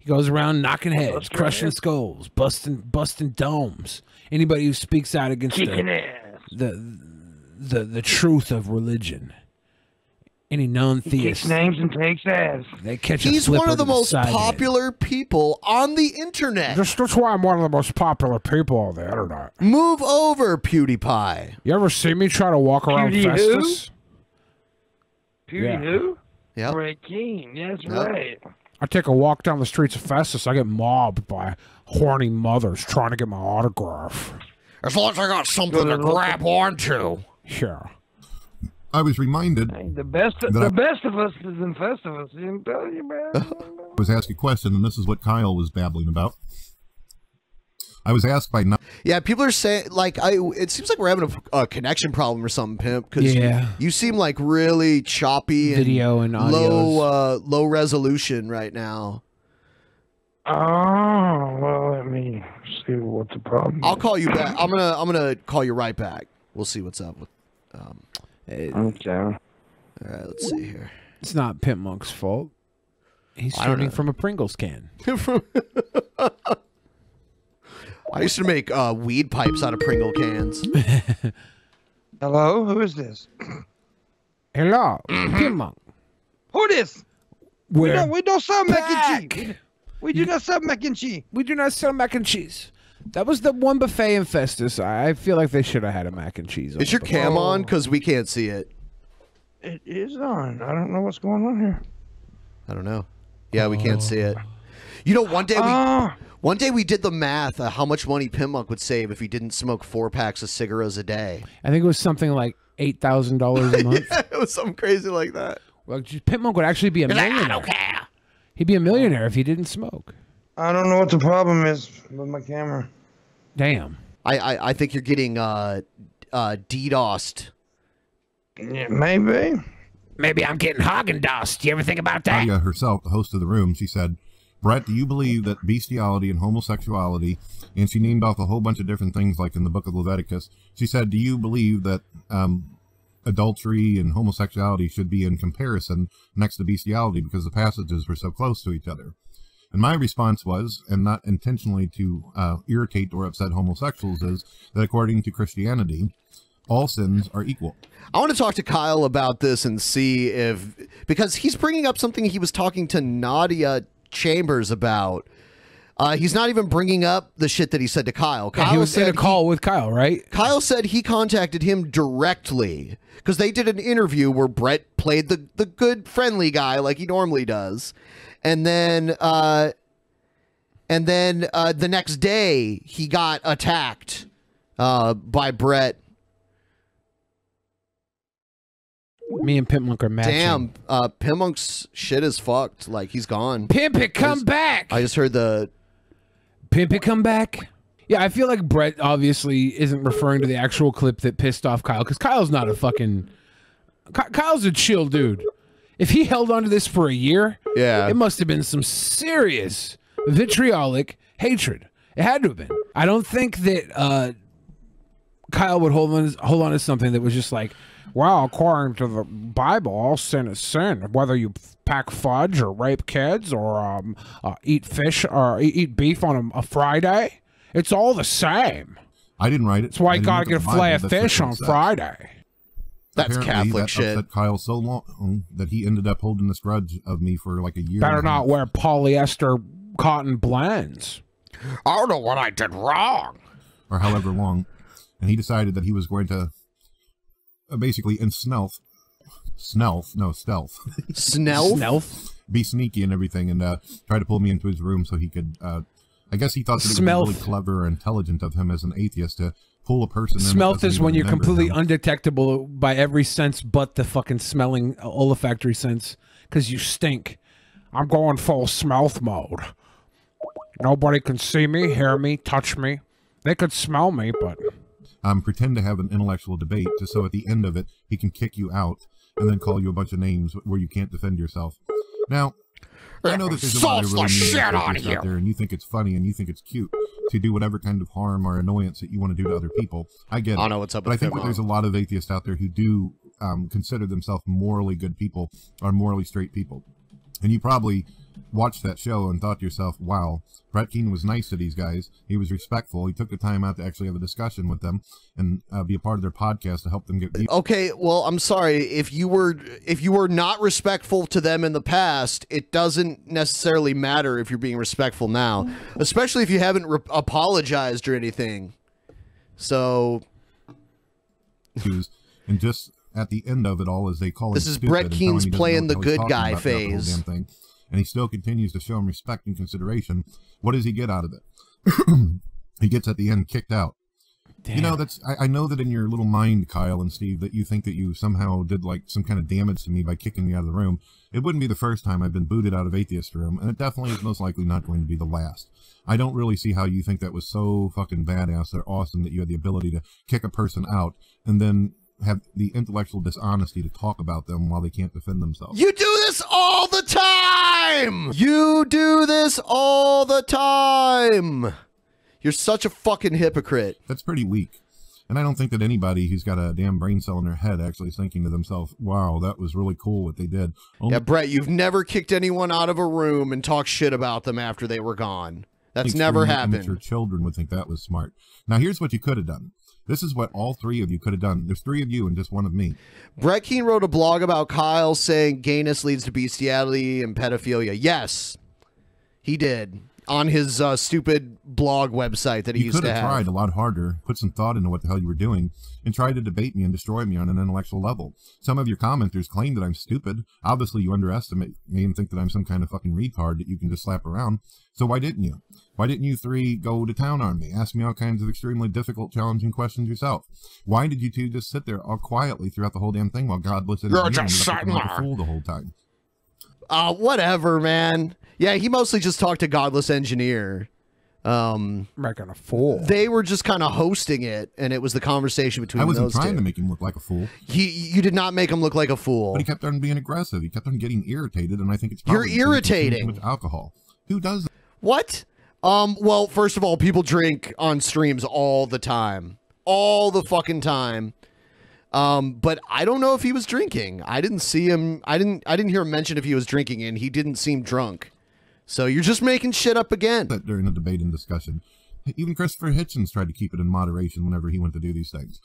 He goes around knocking heads, crushing skulls, busting domes. Anybody who speaks out against the truth of religion. Any non-theist. He kicks names and takes ass. They catch He's one of the most popular people on the internet. That's why I'm one of the most popular people on the internet. Move over, PewDiePie. You ever see me try to walk around Festus? Who? Yeah. Right, Keane. That's right. I take a walk down the streets of Festus. I get mobbed by horny mothers trying to get my autograph. As long as I got something to grab onto. Yeah. I was reminded. Hey, the best of us is in Festivus. I didn't tell you, man. I was asked a question, and this is what Kyle was babbling about. I was asked by... Yeah, people are saying, like, it seems like we're having a connection problem or something, Pimp. Because you seem like really choppy video and low resolution right now. Oh, well, let me see what the problem is. I'll call you back. I'm gonna call you right back. We'll see what's up with... okay. All right, let's see here. It's not Pimp Monk's fault. He's shooting from a Pringles can. I used to make weed pipes out of Pringle cans. Hello, who is this? Hello, Pimp Monk. Who this? We don't sell mac and back. cheese. We do not sell mac and cheese. We do not sell mac and cheese. That was the one buffet in Festus. I feel like they should have had a mac and cheese. Is your cam on? Because we can't see it. It is on. I don't know what's going on here. I don't know. Yeah, we can't see it. You know, one day we did the math of how much money Pimp Monk would save if he didn't smoke 4 packs of cigarettes a day. I think it was something like $8,000 a month. Yeah, it was something crazy like that. Well, Pimp Monk would actually be a millionaire. I don't care. He'd be a millionaire if he didn't smoke. I don't know what the problem is with my camera. Damn. I think you're getting DDoSed. Yeah, maybe. Maybe I'm getting Haagen-Dazs. You ever think about that? Claudia herself, the host of the room, she said, Brett, do you believe that bestiality and homosexuality, and she named off a whole bunch of different things like in the book of Leviticus, she said, do you believe that adultery and homosexuality should be in comparison next to bestiality because the passages were so close to each other? And my response was, and not intentionally to irritate or upset homosexuals, is that according to Christianity, all sins are equal. I want to talk to Kyle about this and see if, because he's bringing up something he was talking to Nadia Chambers about. He's not even bringing up the shit that he said to Kyle. Yeah, he was in a call with Kyle, right? Kyle said he contacted him directly because they did an interview where Brett played the good friendly guy like he normally does. And then the next day he got attacked by Brett. Me and Pimp Monk are matching. Damn, Pimp Monk's shit is fucked. Like, he's gone. Pimp it, come back! I just heard the... Pimp it, come back? Yeah, I feel like Brett obviously isn't referring to the actual clip that pissed off Kyle, because Kyle's not a fucking... Kyle's a chill dude. If he held onto this for a year, it must have been some serious vitriolic hatred. It had to have been. I don't think that Kyle would hold on to something that was just like, well, according to the Bible, all sin is sin. Whether you pack fudge or rape kids or eat fish or eat beef on a Friday, it's all the same. I didn't write it. That's why you gotta get a fillet of fish on Friday. That's Catholic shit. Upset Kyle so long that he ended up holding this grudge of me for like a year. Better not wear polyester cotton blends. I don't know what I did wrong. Or however long. And he decided that he was going to basically stealth. Snelf? Be sneaky and everything and try to pull me into his room so he could, I guess he thought that it was really clever or intelligent of him as an atheist to pull a person in. Smelt is when you're completely undetectable by every sense but the fucking smelling olfactory sense because you stink. I'm going full smell mode. Nobody can see me, hear me, touch me. They could smell me, but... pretend to have an intellectual debate just so at the end of it he can kick you out and then call you a bunch of names where you can't defend yourself. Now, I know that there's a lot of really mean out there and you think it's funny and you think it's cute to do whatever kind of harm or annoyance that you want to do to other people. I get it. I know what's up, but I think that there's a lot of atheists out there who do consider themselves morally good people or morally straight people. And you probably watched that show and thought to yourself, wow, Brett Keane was nice to these guys. He was respectful. He took the time out to actually have a discussion with them and be a part of their podcast to help them get... Okay, well, I'm sorry. If you were not respectful to them in the past, it doesn't necessarily matter if you're being respectful now, especially if you haven't apologized or anything. So... And just at the end of it all, as they call it, this is Brett Keane's playing the good guy phase. Thing, and he still continues to show him respect and consideration. What does he get out of it? He gets at the end kicked out. Damn. You know, that's I know that in your little mind, Kyle and Steve, that you think that you somehow did like some kind of damage to me by kicking me out of the room. It wouldn't be the first time I've been booted out of Atheist Room, and it definitely is most likely not going to be the last. I don't really see how you think that was so fucking badass or awesome that you had the ability to kick a person out and then have the intellectual dishonesty to talk about them while they can't defend themselves. You do this all the time! You do this all the time! You're such a fucking hypocrite. That's pretty weak. And I don't think that anybody who's got a damn brain cell in their head actually is thinking to themselves, wow, that was really cool what they did. Yeah, Brett, you've never kicked anyone out of a room and talked shit about them after they were gone. That's never happened. Your children would think that was smart. Now, here's what you could have done. This is what all three of you could have done. There's three of you and just one of me. Brett Keane wrote a blog about Kyle saying gayness leads to bestiality and pedophilia. Yes, he did. On his stupid blog website that he used to have. You could have tried a lot harder, put some thought into what the hell you were doing, and tried to debate me and destroy me on an intellectual level. Some of your commenters claim that I'm stupid. Obviously, you underestimate me and think that I'm some kind of fucking retard that you can just slap around. So why didn't you? Why didn't you three go to town on me? Ask me all kinds of extremely difficult, challenging questions yourself. Why did you two just sit there all quietly throughout the whole damn thing while Godless Engineer You're just sitting like a fool the whole time? Whatever, man. Yeah, he mostly just talked to Godless Engineer. Reckon a fool. They were just kind of hosting it, and it was the conversation between those two. I wasn't trying to make him look like a fool. You did not make him look like a fool. But he kept on being aggressive. He kept on getting irritated, and I think it's probably You're irritating. With alcohol. Who does that? What? Well, first of all, people drink on streams all the time. All the fucking time. But I don't know if he was drinking. I didn't see him. I didn't hear him mention if he was drinking, and he didn't seem drunk. So you're just making shit up again. During the debate and discussion. Even Christopher Hitchens tried to keep it in moderation whenever he went to do these things.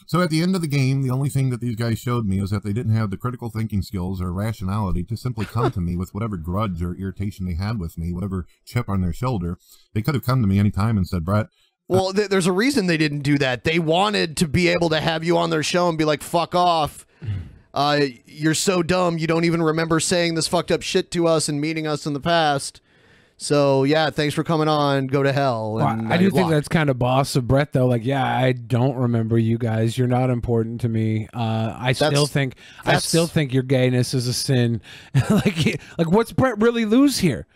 So at the end of the game, the only thing that these guys showed me is that they didn't have the critical thinking skills or rationality to simply come to me with whatever grudge or irritation they had with me, whatever chip on their shoulder. They could have come to me anytime and said, Brett, well, there's a reason they didn't do that. They wanted to be able to have you on their show and be like, fuck off. You're so dumb. You don't even remember saying this fucked up shit to us and meeting us in the past. So, yeah, thanks for coming on. Go to hell. And I do think that's kind of boss of Brett, though. Like, yeah, I don't remember you guys. You're not important to me. I still think your gayness is a sin. like, what's Brett really lose here?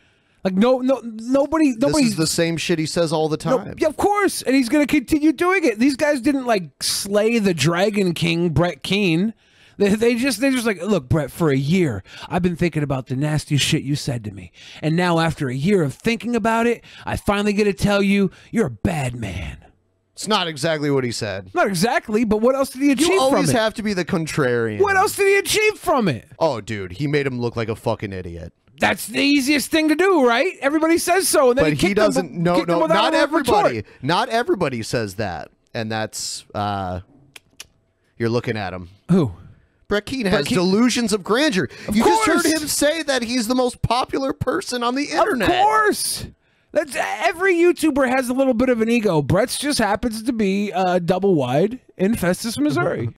Like, nobody. This is the same shit he says all the time. No, yeah, of course, and he's going to continue doing it. These guys didn't like slay the Dragon King, Brett Keane. They just like, look, Brett, for a year, I've been thinking about the nastiest shit you said to me. And now after a year of thinking about it, I finally get to tell you, you're a bad man. It's not exactly what he said. Not exactly, but what else did he achieve from it? You always have to be the contrarian. What else did he achieve from it? Oh, dude, he made him look like a fucking idiot. That's the easiest thing to do, right? Everybody says so. And then but he doesn't. No, not everybody. Retort. Not everybody says that. And that's, you're looking at him. Who? Brett Keane has delusions of grandeur. You just heard him say that he's the most popular person on the internet. Of course. Every YouTuber has a little bit of an ego. Brett's just happens to be double wide in Festus, Missouri.